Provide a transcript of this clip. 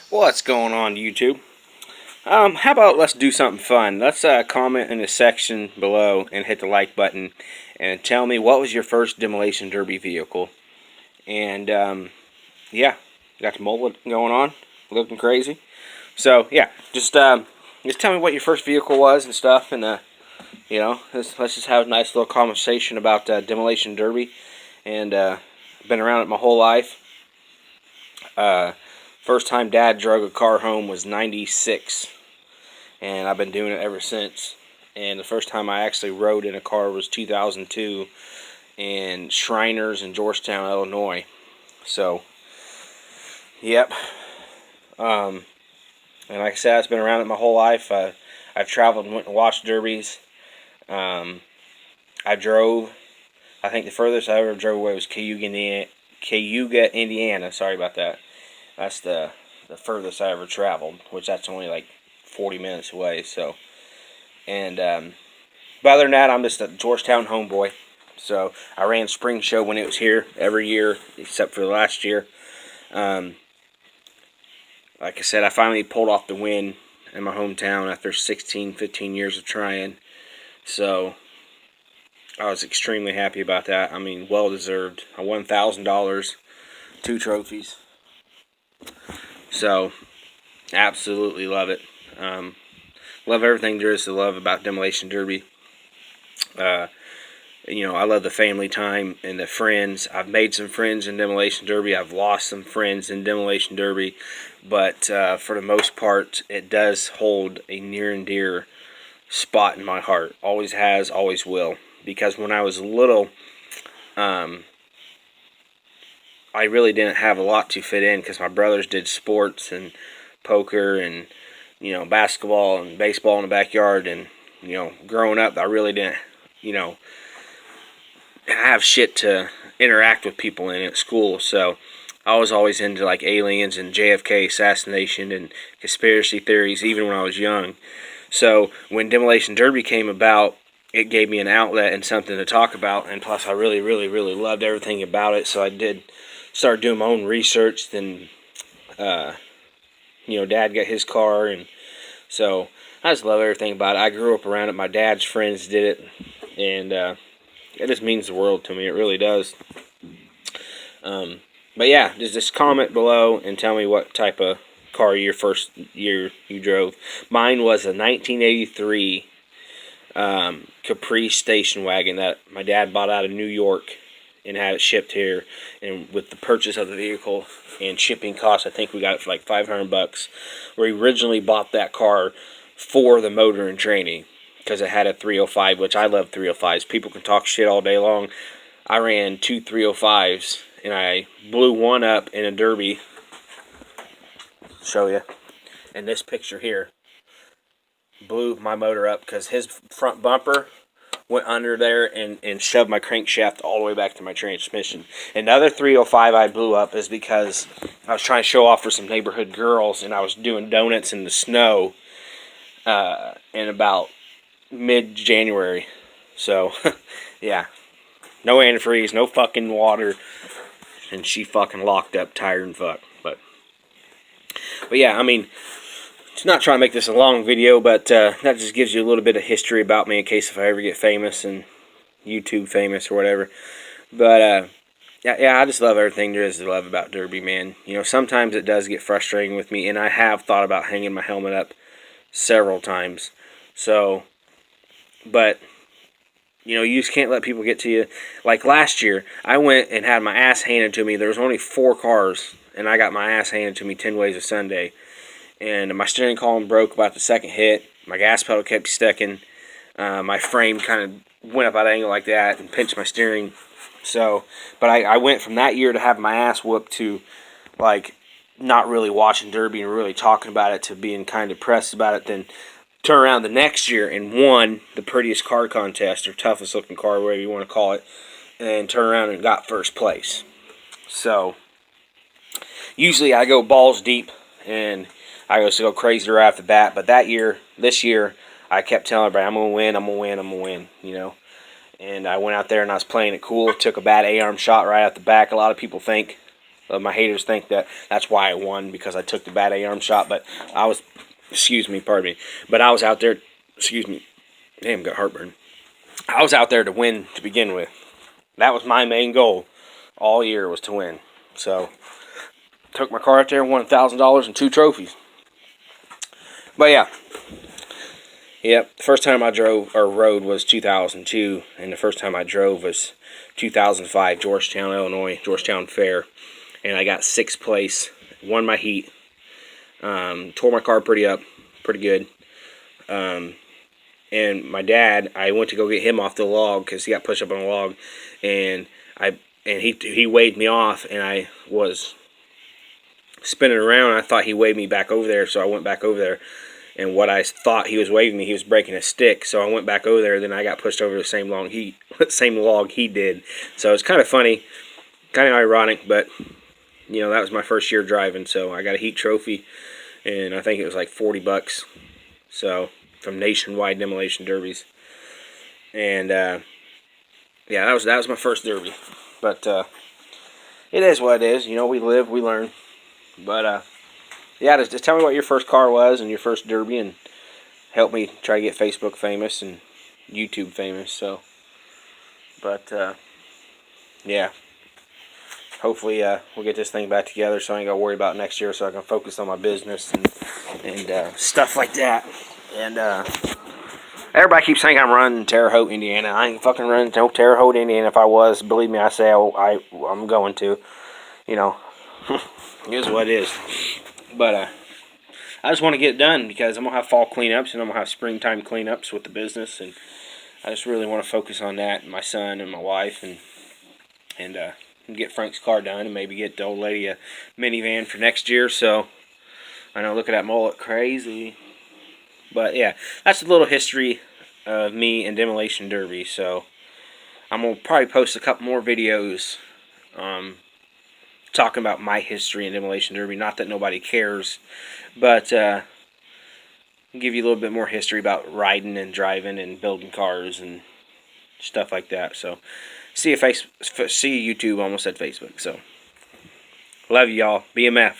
What's going on, YouTube? How about let's do something fun? Let's comment in the section below and hit the like button and tell me what was your first Demolition Derby vehicle. And yeah, got the mullet going on, looking crazy. So yeah, just tell me what your first vehicle was and stuff, and let's just have a nice little conversation about Demolition Derby. And been around it my whole life. First time Dad drug a car home was '96, and I've been doing it ever since. And the first time I actually rode in a car was 2002 in Shriners in Georgetown, Illinois. So, yep. And like I said, I've been around it my whole life. I've traveled and went and watched derbies. I drove. I think the furthest I ever drove away was Cayuga, Indiana. Sorry about that. That's the furthest I ever traveled, which that's only like 40 minutes away. So, and but other than that, I'm just a Georgetown homeboy. So I ran Spring Show when it was here every year except for the last year. Like I said, I finally pulled off the win in my hometown after 16, 15 years of trying. So I was extremely happy about that. I mean, well deserved. I won $1,000, 2 trophies. So, absolutely love it. Love everything there is to love about Demolition Derby. I love the family time and the friends. I've made some friends in Demolition Derby. I've lost some friends in Demolition Derby. But for the most part, it does hold a near and dear spot in my heart. Always has, always will. Because when I was little, I really didn't have a lot to fit in because my brothers did sports and poker and, basketball and baseball in the backyard. And, growing up, I really didn't, have shit to interact with people in at school. So I was always into like aliens and JFK assassination and conspiracy theories even when I was young. So when Demolition Derby came about, it gave me an outlet and something to talk about. And plus I really, really, really loved everything about it. So I did start doing my own research. Then, Dad got his car, and so I just love everything about it. I grew up around it. My dad's friends did it, and it just means the world to me. It really does. But yeah, just comment below and tell me what type of car your first year you drove. Mine was a 1983 Caprice station wagon that my dad bought out of New York and had it shipped here. And with the purchase of the vehicle and shipping costs, I think we got it for like $500. We originally bought that car for the motor and training because it had a 305, which I love 305s. People can talk shit all day long. I ran 2 305s and I blew one up in a derby. Show you. And this picture here blew my motor up because his front bumper went under there and shoved my crankshaft all the way back to my transmission. Another 305 I blew up is because I was trying to show off for some neighborhood girls, and I was doing donuts in the snow in about mid-January. So, yeah. No antifreeze, no fucking water, and she fucking locked up, tired and fucked. But yeah, I mean, to not try to make this a long video, but that just gives you a little bit of history about me in case if I ever get famous and YouTube famous or whatever. But yeah, I just love everything there is to love about Derby, man. Sometimes it does get frustrating with me, and I have thought about hanging my helmet up several times. So, but you just can't let people get to you. Like last year, I went and had my ass handed to me. There was only 4 cars, and I got my ass handed to me 10 ways of Sunday. And my steering column broke about the second hit. My gas pedal kept sticking. My frame kind of went up at an angle like that and pinched my steering. So, but I went from that year to have my ass whooped to, like, not really watching Derby and really talking about it to being kind of depressed about it. Then turn around the next year and won the prettiest car contest or toughest looking car, whatever you want to call it. And turn around and got first place. So, usually I go balls deep and I used to go crazy right off the bat, but this year, I kept telling everybody, I'm going to win, And I went out there and I was playing it cool, took a bad A-arm shot right out the back. A lot of people think My haters think that that's why I won, because I took the bad arm shot. But I was, pardon me. But I was out there, damn, got heartburn. I was out there to win to begin with. That was my main goal all year, was to win. So, took my car out there and won $1,000 and 2 trophies. But yeah. Yep, the first time I drove or rode was 2002, and the first time I drove was 2005, Georgetown, Illinois, Georgetown Fair. And I got 6th place, won my heat, tore my car pretty good. And my dad, I went to go get him off the log because he got pushed up on a log, and he waved me off, and I was spinning around. And I thought he waved me back over there, so I went back over there. And what I thought he was waving me, he was breaking a stick. So I went back over there. Then I got pushed over the same log he did. So it's kind of funny, kind of ironic, but you know, that was my first year driving, so I got a heat trophy, and I think it was like $40. So from Nationwide Demolition Derbies, and yeah, that was my first derby. But it is what it is. You know, we live, we learn. But yeah, just tell me what your first car was and your first derby, and help me try to get Facebook famous and YouTube famous. So, but yeah. Hopefully, we'll get this thing back together, so I ain't got to worry about next year, so I can focus on my business and stuff like that. And everybody keeps saying I'm running Terre Haute, Indiana. I ain't fucking running no Terre Haute, Indiana. If I was, believe me, I say I'm going to. You know, it is what it is. But I just want to get it done, because I'm going to have fall cleanups and I'm going to have springtime cleanups with the business. And I just really want to focus on that, and my son and my wife, and get Frank's car done, and maybe get the old lady a minivan for next year. So I know, look at that mullet, crazy. But yeah, that's a little history of me and Demolition Derby. So I'm gonna probably post a couple more videos talking about my history in Demolition Derby. Not that nobody cares, but give you a little bit more history about riding and driving and building cars and stuff like that. So see you YouTube, almost said Facebook. So love you, y'all. BMF.